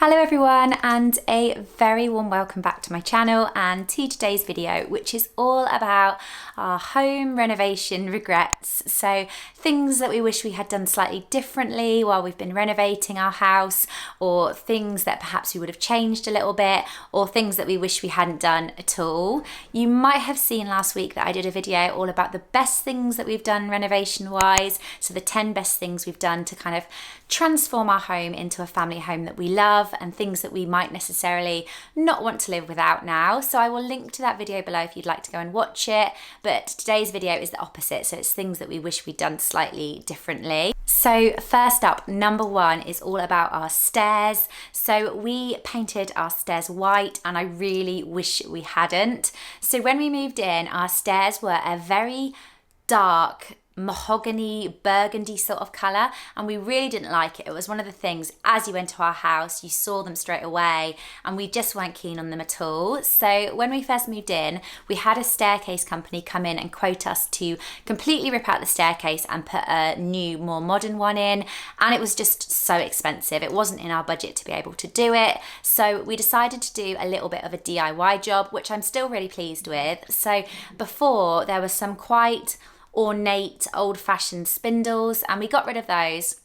Hello everyone, and a very warm welcome back to my channel and to today's video, which is all about our home renovation regrets. So things that we wish we had done slightly differently while we've been renovating our house, or things that perhaps we would have changed a little bit, or things that we wish we hadn't done at all. You might have seen last week that I did a video all about the best things that we've done renovation wise. So the 10 best things we've done to kind of transform our home into a family home that we love, and things that we might necessarily not want to live without now. So I will link to that video below if you'd like to go and watch it. But today's video is the opposite. So it's things that we wish we'd done slightly differently. So first up, number one is all about our stairs. So we painted our stairs white, and I really wish we hadn't. So when we moved in, our stairs were a very dark mahogany burgundy sort of colour, and we really didn't like it. It was one of the things, as you went to our house, you saw them straight away, and we just weren't keen on them at all. So when we first moved in, we had a staircase company come in and quote us to completely rip out the staircase and put a new, more modern one in, and it was just so expensive. It wasn't in our budget to be able to do it, so we decided to do a little bit of a DIY job, which I'm still really pleased with. So before, there was some quite ornate old-fashioned spindles, and we got rid of those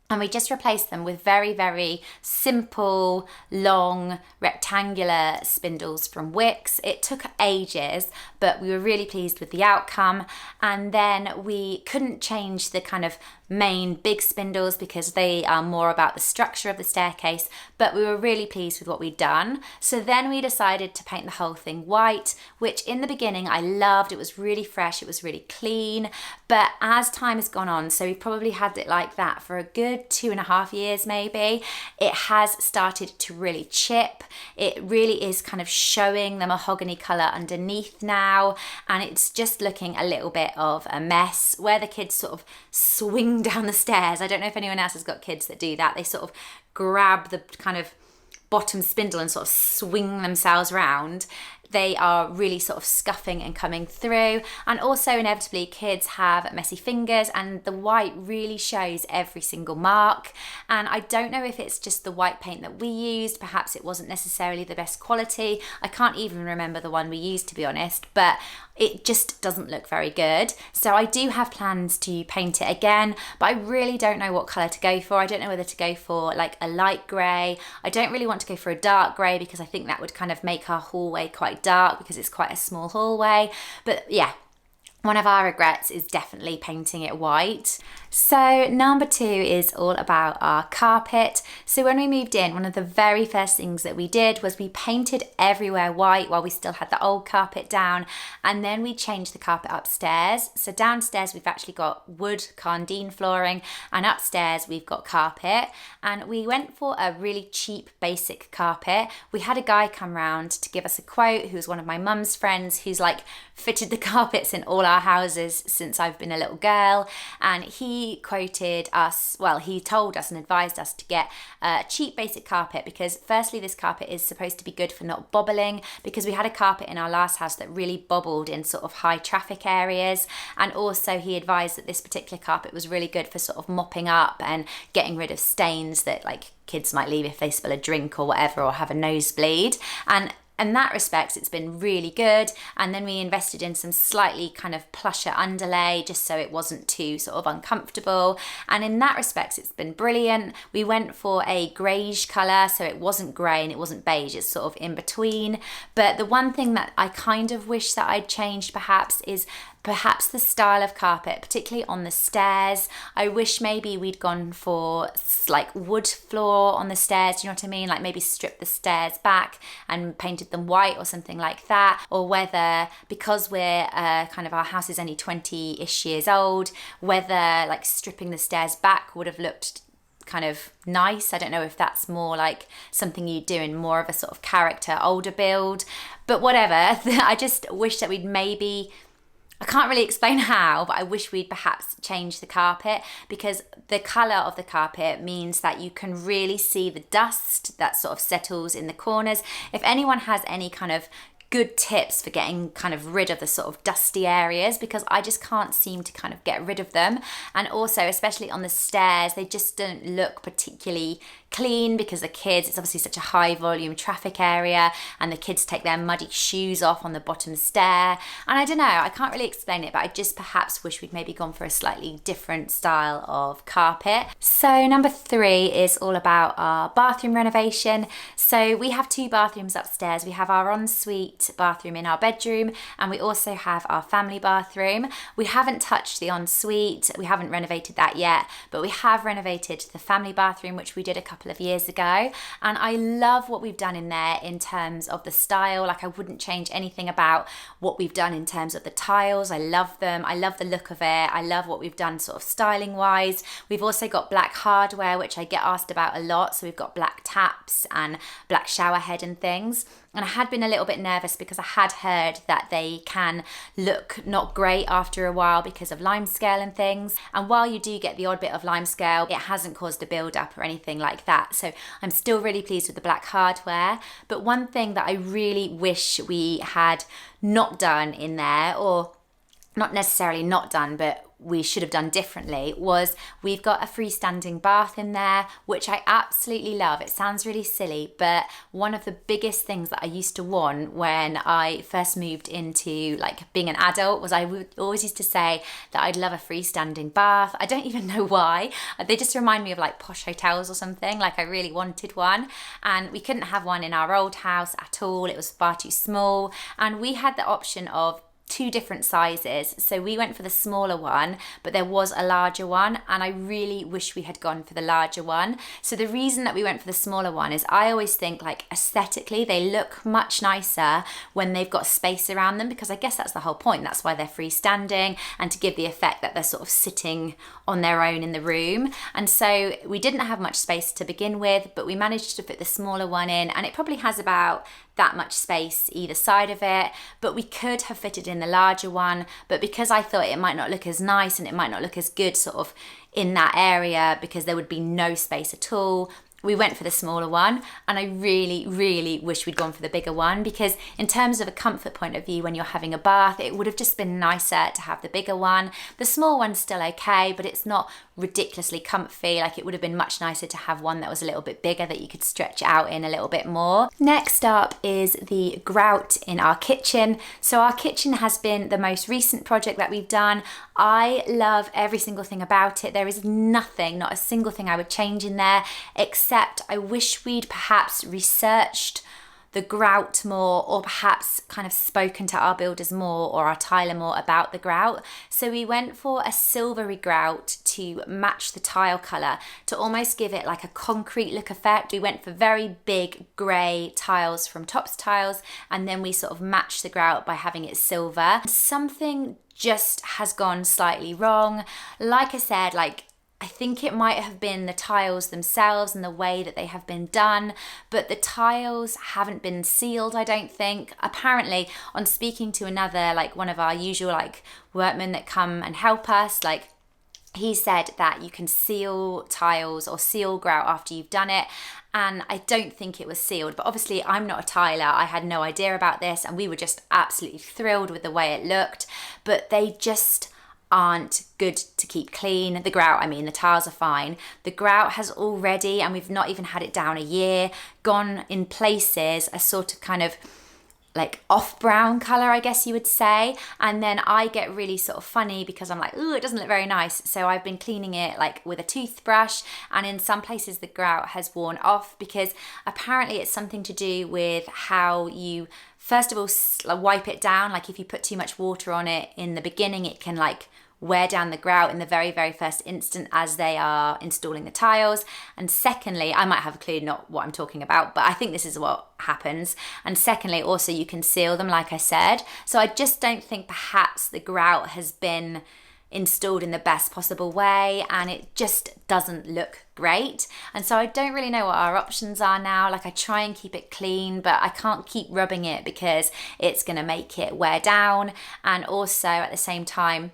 and we just replaced them with very, very simple, long, rectangular spindles from Wix. It took ages, but we were really pleased with the outcome. And then we couldn't change the kind of main big spindles because they are more about the structure of the staircase, but we were really pleased with what we'd done. So then we decided to paint the whole thing white, which in the beginning I loved. It was really fresh, it was really clean, but as time has gone on, so we've probably had it like that for a good 2.5 years maybe, it has started to really chip. It really is kind of showing the mahogany colour underneath now, and it's just looking a little bit of a mess where the kids sort of swing down the stairs. I don't know if anyone else has got kids that do that. They sort of grab the kind of bottom spindle and sort of swing themselves round. They are really sort of scuffing and coming through, and also inevitably kids have messy fingers, and the white really shows every single mark. And I don't know if it's just the white paint that we used, perhaps it wasn't necessarily the best quality. I can't even remember the one we used, to be honest, but it just doesn't look very good. So I do have plans to paint it again, but I really don't know what colour to go for. I don't know whether to go for like a light grey. I don't really want to go for a dark grey because I think that would kind of make our hallway quite dark because it's quite a small hallway. But yeah, one of our regrets is definitely painting it white. So number two is all about our carpet. So when we moved in, one of the very first things that we did was we painted everywhere white while we still had the old carpet down, and then we changed the carpet upstairs. So downstairs we've actually got wood Carndean flooring, and upstairs we've got carpet, and we went for a really cheap basic carpet. We had a guy come round to give us a quote who's one of my mum's friends, who's like fitted the carpets in all our houses since I've been a little girl, and he quoted us, well, he told us and advised us to get a cheap basic carpet because firstly this carpet is supposed to be good for not bobbling, because we had a carpet in our last house that really bobbled in sort of high traffic areas, and also he advised that this particular carpet was really good for sort of mopping up and getting rid of stains that like kids might leave if they spill a drink or whatever, or have a nosebleed. And in that respect, it's been really good. And then we invested in some slightly kind of plusher underlay just so it wasn't too sort of uncomfortable. And in that respect, it's been brilliant. We went for a greyish colour, so it wasn't grey and it wasn't beige, it's sort of in between. But the one thing that I kind of wish that I'd changed perhaps is perhaps the style of carpet, particularly on the stairs. I wish maybe we'd gone for like wood floor on the stairs, do you know what I mean? Like maybe strip the stairs back and painted them white or something like that. Or whether, because we're kind of, our house is only 20-ish years old, whether like stripping the stairs back would have looked kind of nice. I don't know if that's more like something you do in more of a sort of character older build, but whatever. I just wish that we'd maybe, I can't really explain how, but I wish we'd perhaps change the carpet, because the colour of the carpet means that you can really see the dust that sort of settles in the corners. If anyone has any kind of good tips for getting kind of rid of the sort of dusty areas, because I just can't seem to kind of get rid of them. And also, especially on the stairs, they just don't look particularly clean because the kids, it's obviously such a high volume traffic area, and the kids take their muddy shoes off on the bottom stair. And I don't know, I can't really explain it, but I just perhaps wish we'd maybe gone for a slightly different style of carpet. So number 3 is all about our bathroom renovation. So we have 2 bathrooms upstairs. We have our ensuite bathroom in our bedroom, and we also have our family bathroom. We haven't touched the ensuite, we haven't renovated that yet, but we have renovated the family bathroom, which we did a couple of years ago, and I love what we've done in there in terms of the style. Like, I wouldn't change anything about what we've done in terms of the tiles. I love them, I love the look of it, I love what we've done sort of styling wise. We've also got black hardware, which I get asked about a lot, so we've got black taps and black shower head and things. And I had been a little bit nervous because I had heard that they can look not great after a while because of limescale and things. And while you do get the odd bit of limescale, it hasn't caused a build up or anything like that. So I'm still really pleased with the black hardware. But one thing that I really wish we had not done in there, or not necessarily not done, but we should have done differently, was we've got a freestanding bath in there, which I absolutely love. It sounds really silly, but one of the biggest things that I used to want when I first moved into like being an adult was I would always used to say that I'd love a freestanding bath. I don't even know why. They just remind me of like posh hotels or something. Like, I really wanted one, and we couldn't have one in our old house at all. It was far too small, and we had the option of 2 different sizes. So we went for the smaller one, but there was a larger one, and I really wish we had gone for the larger one. So the reason that we went for the smaller one is I always think, like, aesthetically they look much nicer when they've got space around them, because I guess that's the whole point. That's why they're freestanding, and to give the effect that they're sort of sitting on their own in the room. And so we didn't have much space to begin with, but we managed to fit the smaller one in, and it probably has about that much space either side of it, but we could have fitted in the larger one. But because I thought it might not look as nice and it might not look as good sort of in that area because there would be no space at all, we went for the smaller one. And I really, really wish we'd gone for the bigger one, because in terms of a comfort point of view, when you're having a bath, it would have just been nicer to have the bigger one. The small one's still okay, but it's not ridiculously comfy. Like, it would have been much nicer to have one that was a little bit bigger that you could stretch out in a little bit more. Next up is the grout in our kitchen. So our kitchen has been the most recent project that we've done. I love every single thing about it. There is nothing, not a single thing I would change in there, except I wish we'd perhaps researched the grout more, or perhaps kind of spoken to our builders more or our tiler more about the grout. So we went for a silvery grout to match the tile colour, to almost give it like a concrete look effect. We went for very big grey tiles from Tops Tiles, and then we sort of matched the grout by having it silver. Something just has gone slightly wrong. Like I said, I think it might have been the tiles themselves and the way that they have been done, but the tiles haven't been sealed, I don't think. Apparently, on speaking to another, one of our usual, workmen that come and help us, he said that you can seal tiles or seal grout after you've done it, and I don't think it was sealed. But obviously I'm not a tiler, I had no idea about this, and we were just absolutely thrilled with the way it looked, but they just aren't good to keep clean. The grout, the tiles are fine. The grout has already, and we've not even had it down a year, gone in places a sort of kind of off brown colour, I guess you would say. And then I get really sort of funny because I'm like, ooh, it doesn't look very nice. So I've been cleaning it with a toothbrush, and in some places the grout has worn off, because apparently it's something to do with how you first of all wipe it down. If you put too much water on it in the beginning, it can wear down the grout in the very, very first instant as they are installing the tiles. And secondly, I might have a clue not what I'm talking about, but I think this is what happens. And secondly, also you can seal them, like I said. So I just don't think perhaps the grout has been installed in the best possible way, and it just doesn't look great. And so I don't really know what our options are now. I try and keep it clean, but I can't keep rubbing it because it's going to make it wear down. And also at the same time,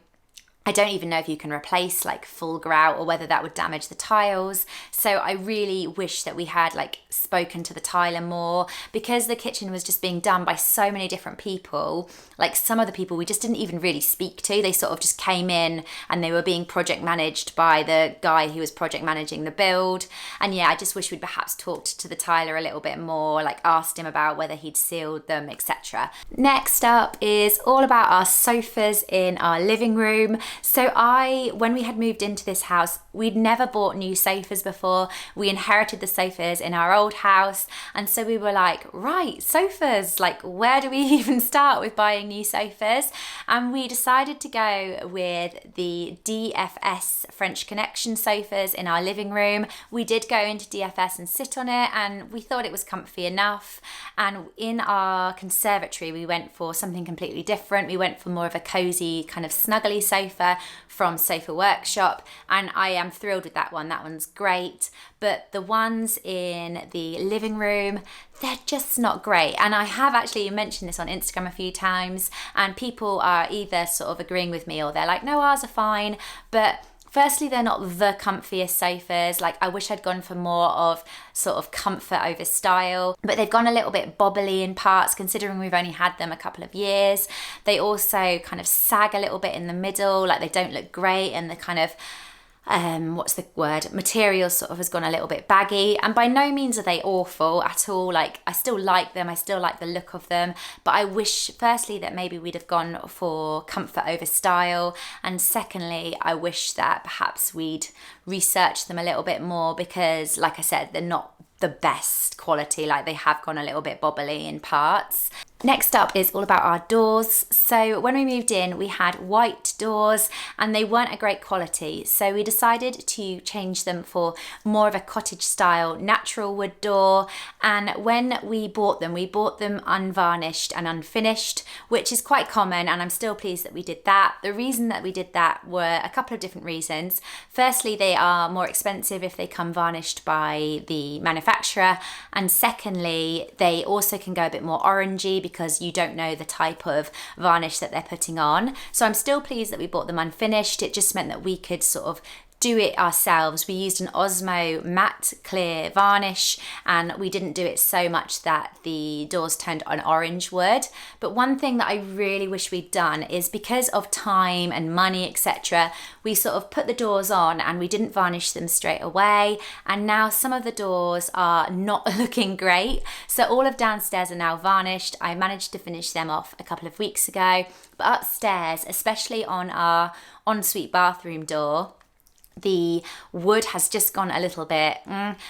I don't even know if you can replace like full grout or whether that would damage the tiles. So I really wish that we had like spoken to the tiler more, because the kitchen was just being done by so many different people. Like some of the people we just didn't even really speak to. They sort of just came in and they were being project managed by the guy who was project managing the build. And yeah, I just wish we'd perhaps talked to the tiler a little bit more, like asked him about whether he'd sealed them, etc. Next up is all about our sofas in our living room. So when we had moved into this house, we'd never bought new sofas before. We inherited the sofas in our old house. And so we were like, right, sofas, like where do we even start with buying new sofas? And we decided to go with the DFS French Connection sofas in our living room. We did go into DFS and sit on it, and we thought it was comfy enough. And in our conservatory, we went for something completely different. We went for more of a cozy kind of snuggly sofa from Sofa Workshop, and I am thrilled with that one. That one's great. But the ones in the living room, they're just not great. And I have actually mentioned this on Instagram a few times, and people are either sort of agreeing with me or they're like, no, ours are fine. But firstly, they're not the comfiest sofas. Like I wish I'd gone for more of sort of comfort over style, but they've gone a little bit bobbly in parts considering we've only had them a couple of years. They also kind of sag a little bit in the middle, like they don't look great, and the kind of material sort of has gone a little bit baggy. And by no means are they awful at all. Like I still like them, I still like the look of them, but I wish firstly that maybe we'd have gone for comfort over style, and secondly I wish that perhaps we'd researched them a little bit more, because like I said, they're not the best quality. Like they have gone a little bit bobbly in parts. Next up is all about our doors. So when we moved in, we had white doors and they weren't a great quality. So we decided to change them for more of a cottage style natural wood door. And when we bought them unvarnished and unfinished, which is quite common, and I'm still pleased that we did that. The reason that we did that were a couple of different reasons. Firstly, they are more expensive if they come varnished by the manufacturer. And secondly, they also can go a bit more orangey because you don't know the type of varnish that they're putting on. So I'm still pleased that we bought them unfinished. It just meant that we could sort of do it ourselves. We used an Osmo matte clear varnish, and we didn't do it so much that the doors turned an orange wood. But one thing that I really wish we'd done is, because of time and money, etc., we sort of put the doors on and we didn't varnish them straight away, and now some of the doors are not looking great. So all of downstairs are now varnished. I managed to finish them off a couple of weeks ago, but upstairs, especially on our ensuite bathroom door, the wood has just gone a little bit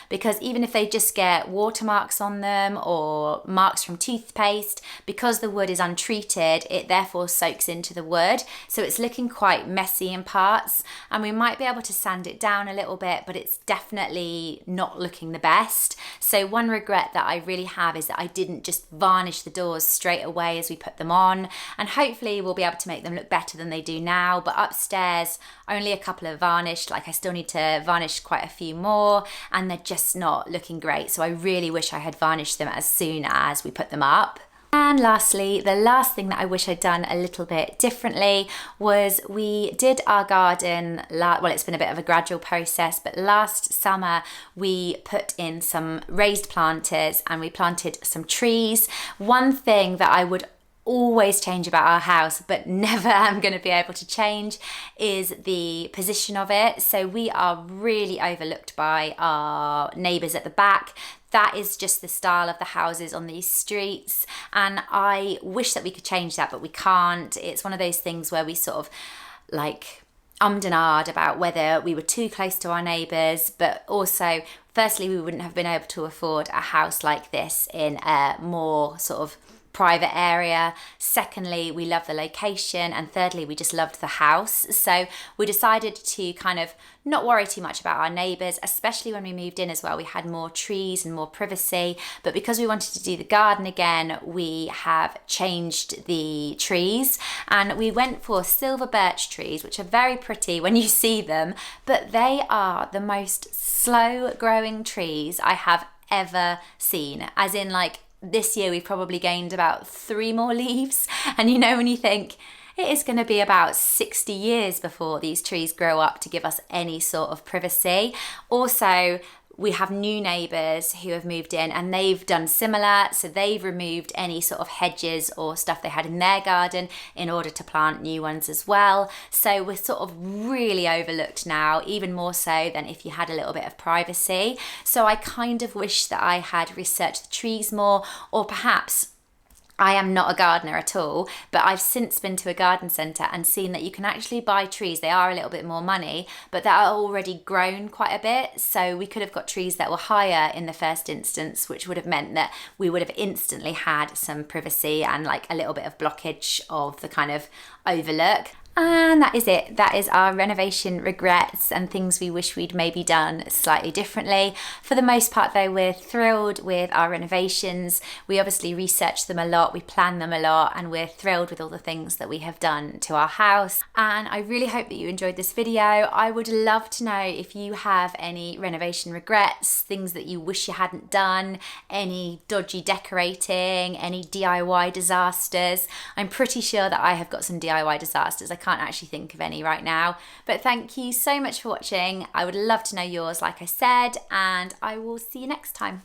because even if they just get watermarks on them or marks from toothpaste, because the wood is untreated, it therefore soaks into the wood. So it's looking quite messy in parts, and we might be able to sand it down a little bit, but it's definitely not looking the best. So one regret that I really have is that I didn't just varnish the doors straight away as we put them on, and hopefully we'll be able to make them look better than they do now. But upstairs, only a couple of varnished. Like I still need to varnish quite a few more, and they're just not looking great. So I really wish I had varnished them as soon as we put them up. And lastly, the last thing that I wish I'd done a little bit differently was we did our garden, well, it's been a bit of a gradual process, but last summer we put in some raised planters and we planted some trees. One thing that I would always change about our house, but never am going to be able to change, is the position of it. So we are really overlooked by our neighbours at the back. That is just the style of the houses on these streets, and I wish that we could change that, but we can't. It's one of those things where we sort of like ummed and ahed about whether we were too close to our neighbours, but also firstly we wouldn't have been able to afford a house like this in a more sort of private area. Secondly, we love the location, and thirdly, we just loved the house. So we decided to kind of not worry too much about our neighbours, especially when we moved in as well. We had more trees and more privacy, but because we wanted to do the garden again, we have changed the trees, and we went for silver birch trees, which are very pretty when you see them, but they are the most slow growing trees I have ever seen. As in, like, this year we've probably gained about 3 more leaves, and you know when you think it is going to be about 60 years before these trees grow up to give us any sort of privacy. Also, we have new neighbours who have moved in and they've done similar. So they've removed any sort of hedges or stuff they had in their garden in order to plant new ones as well. So we're sort of really overlooked now, even more so than if you had a little bit of privacy. So I kind of wish that I had researched the trees more, or perhaps I am not a gardener at all, but I've since been to a garden centre and seen that you can actually buy trees. They are a little bit more money, but that are already grown quite a bit. So we could have got trees that were higher in the first instance, which would have meant that we would have instantly had some privacy and like a little bit of blockage of the kind of overlook. And that is it. That is our renovation regrets and things we wish we'd maybe done slightly differently. For the most part though, we're thrilled with our renovations. We obviously research them a lot, we plan them a lot, and we're thrilled with all the things that we have done to our house. And I really hope that you enjoyed this video. I would love to know if you have any renovation regrets, things that you wish you hadn't done, any dodgy decorating, any DIY disasters. I'm pretty sure that I have got some DIY disasters. I can't actually think of any right now, but thank you so much for watching. I would love to know yours, like I said, and I will see you next time.